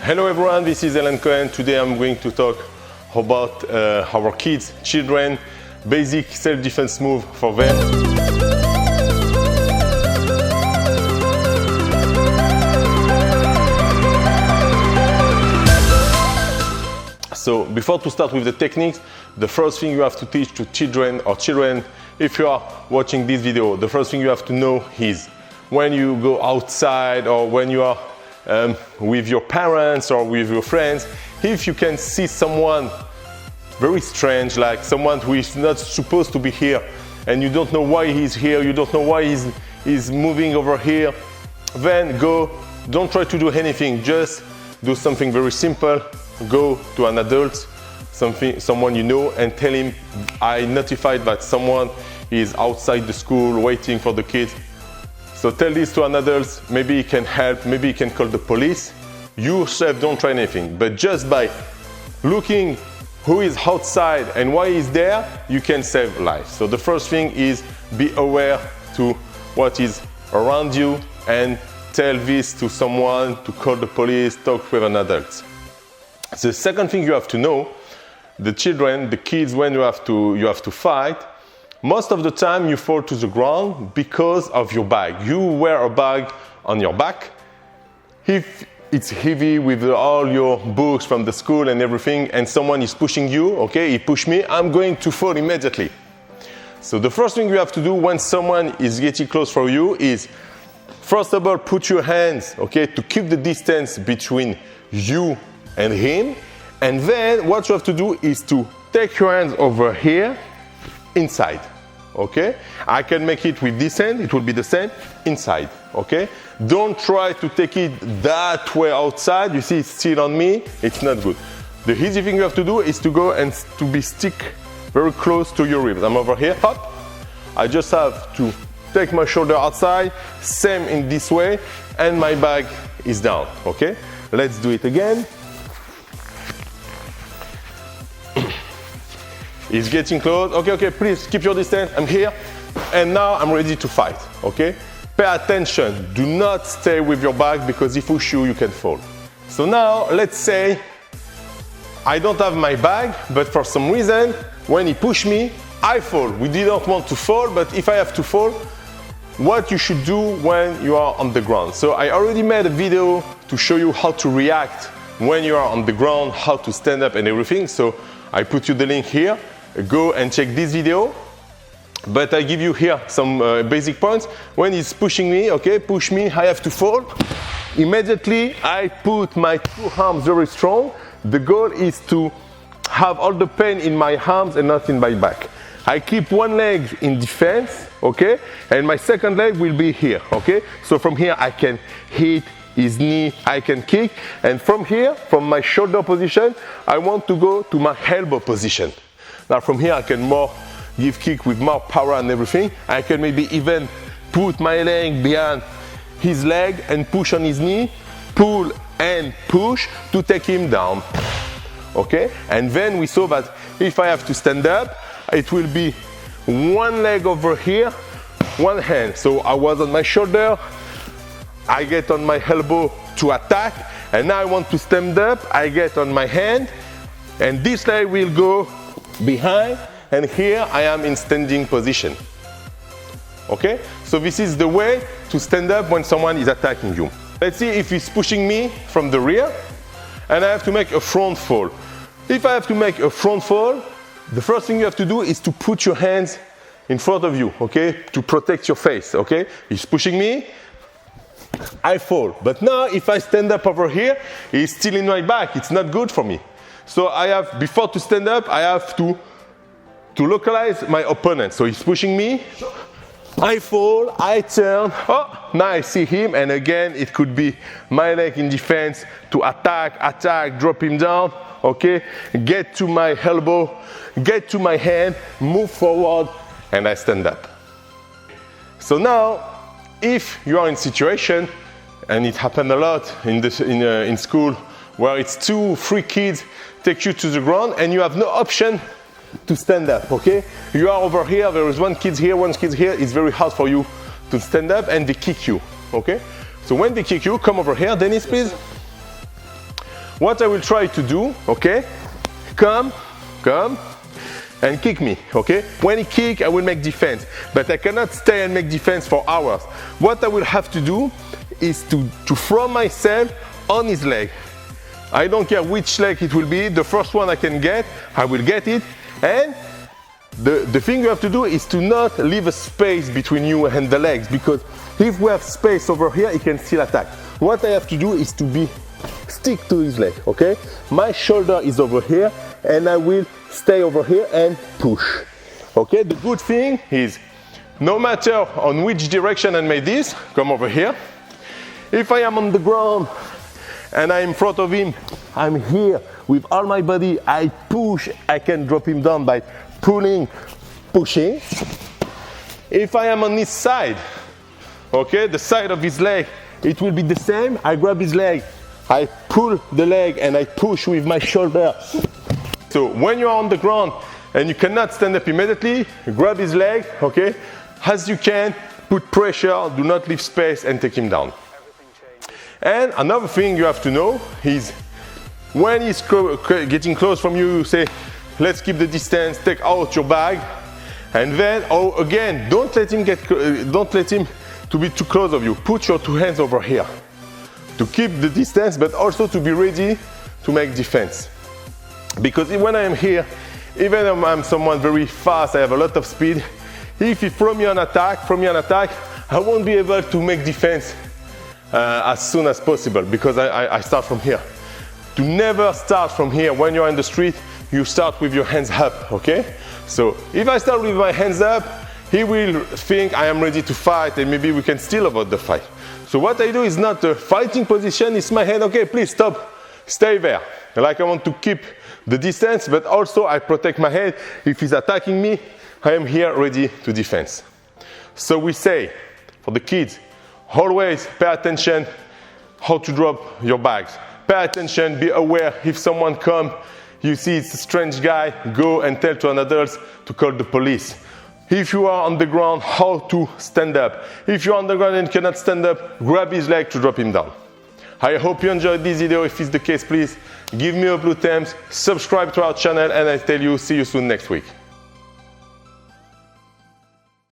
Hello everyone, this is Alan Cohen. Today I'm going to talk about our kids, children, basic self-defense move for them. So before to start with the techniques, the first thing you have to teach to children, if you are watching this video, the first thing you have to know is when you go outside or when you are with your parents or with your friends, if you can see someone very strange, like someone who is not supposed to be here, and you don't know why he's here, you don't know why he's moving over here, then go, don't try to do anything, just do something very simple. Go to an adult, someone you know, and tell him, I notified that someone is outside the school waiting for the kids. So tell this to an adult, maybe he can help, maybe he can call the police. You yourself don't try anything, but just by looking who is outside and why he's there, you can save lives. So the first thing is be aware to what is around you and tell this to someone, to call the police, talk with an adult. The second thing you have to know, the children, the kids, when you have to fight, most of the time you fall to the ground because of your bag. You wear a bag on your back. If it's heavy with all your books from the school and everything, and someone is pushing you, okay, he pushed me, I'm going to fall immediately. So the first thing you have to do when someone is getting close for you is, first of all, put your hands, okay, to keep the distance between you and him. And then what you have to do is to take your hands over here, inside, okay? I can make it with this hand, it will be the same, inside, okay? Don't try to take it that way outside. You see it's still on me, it's not good. The easy thing you have to do is to go and to be stick very close to your ribs. I'm over here, hop. I just have to take my shoulder outside, same in this way, and my bag is down, okay? Let's do it again. He's getting close. Okay, please keep your distance. I'm here. And now I'm ready to fight, okay? Pay attention. Do not stay with your bag because if you push you, you can fall. So now, let's say I don't have my bag, but for some reason, when he pushed me, I fall. We didn't want to fall, but if I have to fall, what you should do when you are on the ground. So I already made a video to show you how to react when you are on the ground, how to stand up and everything. So I put you the link here. Go and check this video, but I give you here some basic points. When he's pushing me, okay, push me, I have to fall. Immediately, I put my two arms very strong. The goal is to have all the pain in my arms and not in my back. I keep one leg in defense, okay, and my second leg will be here, okay? So from here, I can hit his knee, I can kick, and from here, from my shoulder position, I want to go to my elbow position. Now from here I can more give kick with more power and everything. I can maybe even put my leg behind his leg and push on his knee, pull and push to take him down. Okay? And then we saw that if I have to stand up, it will be one leg over here, one hand. So I was on my shoulder, I get on my elbow to attack, and now I want to stand up, I get on my hand, and this leg will go behind, and here I am in standing position. Okay? So this is the way to stand up when someone is attacking you. Let's see if he's pushing me from the rear, and I have to make a front fall. If I have to make a front fall, the first thing you have to do is to put your hands in front of you, okay? To protect your face, okay? He's pushing me, I fall. But now if I stand up over here, he's still in my back, it's not good for me. So I have, before to stand up, I have to localize my opponent. So he's pushing me, I fall, I turn, oh, now I see him, and again, it could be my leg in defense to attack, drop him down, okay? Get to my elbow, get to my hand, move forward, and I stand up. So now, if you are in situation, and it happened a lot in school, where it's 2-3 kids take you to the ground and you have no option to stand up, okay? You are over here, there is one kid here, it's very hard for you to stand up and they kick you, okay? So when they kick you, come over here, Dennis, please. what I will try to do, okay? Come, and kick me, okay? When he kick, I will make defense, but I cannot stay and make defense for hours. What I will have to do is to throw myself on his leg. I don't care which leg it will be, the first one I can get, I will get it, and the thing you have to do is to not leave a space between you and the legs, because if we have space over here, he can still attack. What I have to do is to stick to his leg, okay? My shoulder is over here, and I will stay over here and push. Okay, the good thing is, no matter on which direction I make this, come over here. If I am on the ground and I'm in front of him, I'm here with all my body, I push, I can drop him down by pulling, pushing. If I am on his side, okay, the side of his leg, it will be the same. I grab his leg, I pull the leg and I push with my shoulder. So when you are on the ground and you cannot stand up immediately, grab his leg, okay, as you can, put pressure, do not leave space and take him down. And another thing you have to know is when he's getting close from you, you say, let's keep the distance, take out your bag, and then, again, don't let him to be too close of you. Put your two hands over here to keep the distance, but also to be ready to make defense. Because when I am here, even if I'm someone very fast, I have a lot of speed, if he throw me an attack, I won't be able to make defense as soon as possible, because I start from here. To never start from here. When you're in the street, you start with your hands up, okay? So if I start with my hands up, he will think I am ready to fight and maybe we can still avoid the fight. So what I do is not a fighting position, it's my hand, okay, please stop, stay there. Like I want to keep the distance, but also I protect my head. If he's attacking me, I am here ready to defend. So we say, for the kids, always pay attention how to drop your bags. Pay attention, be aware if someone comes, you see it's a strange guy, go and tell to an adult to call the police. If you are on the ground, how to stand up. If you're on the ground and cannot stand up, grab his leg to drop him down. I hope you enjoyed this video. If it's the case, please give me a blue thumbs, subscribe to our channel, and I tell you, see you soon next week.